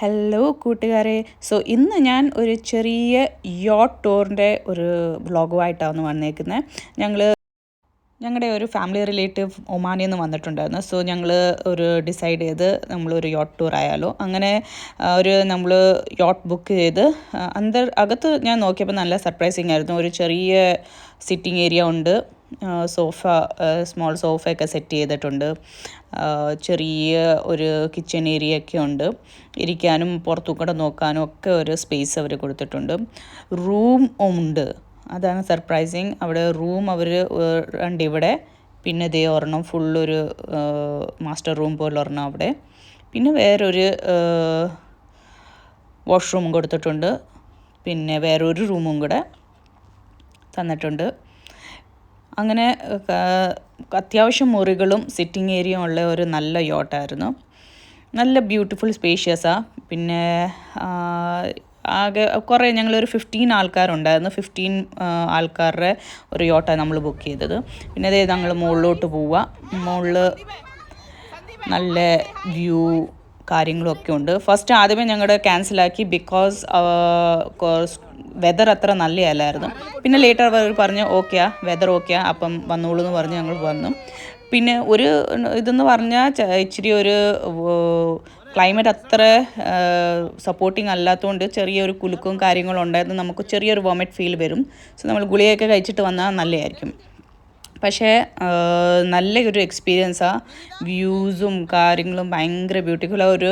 Hello കൂട്ടുകാരെ. ഇന്ന് ഞാൻ ഒരു ചെറിയ യോട്ട് ടൂറിൻ്റെ ഒരു വ്ളോഗുമായിട്ടാണ് വന്നേക്കുന്നത്. ഞങ്ങളുടെ ഒരു ഫാമിലി റിലേറ്റീവ് ഒമാനിൽ നിന്ന് വന്നിട്ടുണ്ടായിരുന്നു. ഞങ്ങൾ ഒരു ഡിസൈഡ് ചെയ്ത് നമ്മളൊരു യോട്ട് ടൂർ ആയാലോ. അങ്ങനെ നമ്മൾ യോട്ട് ബുക്ക് ചെയ്ത് അകത്ത് ഞാൻ നോക്കിയപ്പോൾ നല്ല സർപ്രൈസിങ് ആയിരുന്നു. ഒരു ചെറിയ സിറ്റിംഗ് ഏരിയ ഉണ്ട്, സ്മോൾ സോഫയൊക്കെ സെറ്റ് ചെയ്തിട്ടുണ്ട്, ചെറിയ ഒരു കിച്ചൺ ഏരിയ ഒക്കെ ഉണ്ട്, ഇരിക്കാനും പുറത്തു കൂടെ നോക്കാനും ഒക്കെ ഒരു സ്പേസ് അവർ കൊടുത്തിട്ടുണ്ട്. റൂം ഉണ്ട്, അതാണ് സർപ്രൈസിങ്. അവിടെ റൂം അവർ ഇവിടെ, പിന്നെ ദേ ഒരെണ്ണം ഫുള്ളൊരു മാസ്റ്റർ റൂം പോലെ ഒരെണ്ണം അവിടെ, പിന്നെ വേറൊരു വാഷ്റൂമും കൊടുത്തിട്ടുണ്ട്, പിന്നെ വേറൊരു റൂമും കൂടെ തന്നിട്ടുണ്ട്. അങ്ങനെ അത്യാവശ്യം മുറികളും സിറ്റിംഗ് ഏരിയയും ഉള്ള ഒരു നല്ല യോട്ടായിരുന്നു. നല്ല ബ്യൂട്ടിഫുൾ സ്പേഷ്യസാണ്. പിന്നെ ആകെ കുറേ ഞങ്ങളൊരു 15 ആൾക്കാരുണ്ടായിരുന്നു. 15 ആൾക്കാരുടെ ഒരു യോട്ടാണ് നമ്മൾ ബുക്ക് ചെയ്തത്. പിന്നെ അതേ ഞങ്ങൾ മുകളിലോട്ട് പോവുക. മുകളിൽ നല്ല വ്യൂ കാര്യങ്ങളൊക്കെ ഉണ്ട്. ആദ്യമേ ഞങ്ങളുടെ ക്യാൻസലാക്കി, ബിക്കോസ് വെതർ അത്ര നല്ലതല്ലായിരുന്നു. പിന്നെ ലേറ്റർ അവർ പറഞ്ഞു ഓക്കെയാ, വെതർ ഓക്കെയാ, അപ്പം വന്നോളൂ എന്ന് പറഞ്ഞ് ഞങ്ങൾ വന്നു. പിന്നെ ഒരു ഇതെന്ന് പറഞ്ഞാൽ ഇച്ചിരി ഒരു ക്ലൈമറ്റ് അത്ര സപ്പോർട്ടിങ് അല്ലാത്തതുകൊണ്ട് ചെറിയൊരു കുലുക്കവും കാര്യങ്ങളും ഉണ്ടായിരുന്നു. നമുക്ക് ചെറിയൊരു വോമിറ്റ് ഫീൽ വരും. നമ്മൾ ഗുളികയൊക്കെ കഴിച്ചിട്ട് വന്നാൽ നല്ലതായിരിക്കും. പക്ഷേ നല്ലൊരു എക്സ്പീരിയൻസാണ്. വ്യൂസും കാര്യങ്ങളും ഭയങ്കര ബ്യൂട്ടിഫുള്ളാണ്.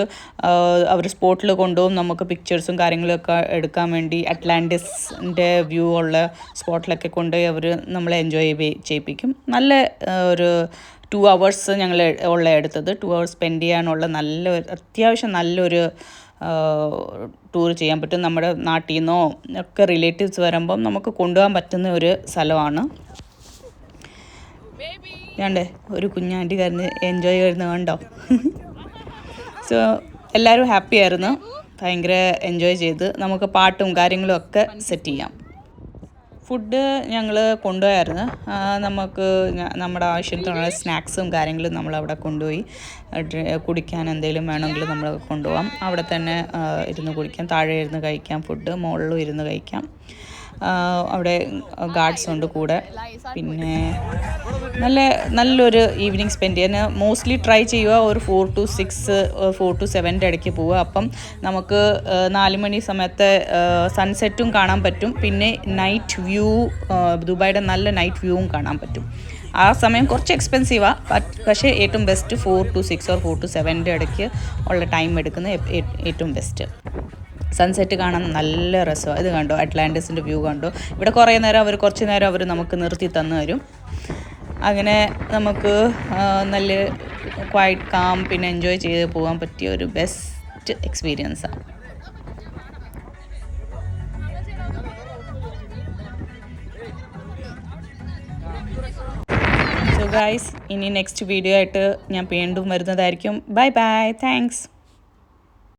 അവർ സ്പോട്ടിൽ കൊണ്ടുപോകും നമുക്ക് പിക്ചേഴ്സും കാര്യങ്ങളൊക്കെ എടുക്കാൻ വേണ്ടി. അറ്റ്ലാന്റിസിൻ്റെ വ്യൂ ഉള്ള സ്പോട്ടിലൊക്കെ കൊണ്ടുപോയി അവർ നമ്മളെ എൻജോയ് ചെയ്യിപ്പിക്കും. നല്ല ഒരു 2 hours ഞങ്ങൾ എടുത്തത്. 2 hours സ്പെൻഡ് ചെയ്യാനുള്ള അത്യാവശ്യം നല്ലൊരു ടൂർ ചെയ്യാൻ പറ്റും. നമ്മുടെ നാട്ടിൽ നിന്നോ ഒക്കെ റിലേറ്റീവ്സ് വരുമ്പം നമുക്ക് കൊണ്ടുപോകാൻ പറ്റുന്ന ഒരു സ്ഥലമാണ്. ഞാണ്ടേ ഒരു കുഞ്ഞാൻറ്റി കാരന് എൻജോയ് ചെയ്യുന്നത് കണ്ടോ. എല്ലാവരും ഹാപ്പി ആയിരുന്നു, ഭയങ്കര എൻജോയ് ചെയ്ത്. നമുക്ക് പാട്ടും കാര്യങ്ങളും ഒക്കെ സെറ്റ് ചെയ്യാം. ഫുഡ് ഞങ്ങൾ കൊണ്ടുപോയായിരുന്നു. നമുക്ക് നമ്മുടെ ആവശ്യത്തിനുള്ള സ്നാക്സും കാര്യങ്ങളും നമ്മളവിടെ കൊണ്ടുപോയി. കുടിക്കാൻ എന്തെങ്കിലും വേണമെങ്കിൽ നമ്മൾ കൊണ്ടുപോകാം. അവിടെ തന്നെ ഇരുന്ന് കുടിക്കാം, താഴെ ഇരുന്ന് കഴിക്കാം, ഫുഡ് മുകളിലും ഇരുന്ന് കഴിക്കാം. അവിടെ ഗാർഡ്സ് ഉണ്ട് കൂടെ. പിന്നെ നല്ലൊരു ഈവനിങ് സ്പെൻഡ് ചെയ്യാൻ മോസ്റ്റ്ലി ട്രൈ ചെയ്യുക. ഒരു 4 to 6, 4 to 7 ഇടയ്ക്ക് പോവുക. അപ്പം നമുക്ക് 4 മണി സമയത്ത് സൺസെറ്റും കാണാൻ പറ്റും. പിന്നെ നൈറ്റ് വ്യൂ, ദുബായിയുടെ നല്ല നൈറ്റ് വ്യൂവും കാണാൻ പറ്റും. ആ സമയം കുറച്ച് എക്സ്പെൻസീവാണ്, പക്ഷേ ഏറ്റവും ബെസ്റ്റ് 4 to 6 or 4 to 7 ഇടയ്ക്ക് ഉള്ള ടൈം എടുക്കുന്നത് ഏറ്റവും ബെസ്റ്റ്. സൺസെറ്റ് കാണാൻ നല്ല രസമാണ്. ഇത് കണ്ടോ, അറ്റ്ലാന്റിസിൻ്റെ വ്യൂ കണ്ടോ. ഇവിടെ കുറച്ച് നേരം അവർ നമുക്ക് നിർത്തി തന്നു തരും. അങ്ങനെ നമുക്ക് നല്ല ക്വൈറ്റ് കാം പിന്നെ എൻജോയ് ചെയ്ത് പോകാൻ പറ്റിയ ഒരു ബെസ്റ്റ് എക്സ്പീരിയൻസാണ്. ഗൈസ്, ഇനി നെക്സ്റ്റ് വീഡിയോ ആയിട്ട് ഞാൻ വീണ്ടും വരുന്നതായിരിക്കും. Bye bye, thanks.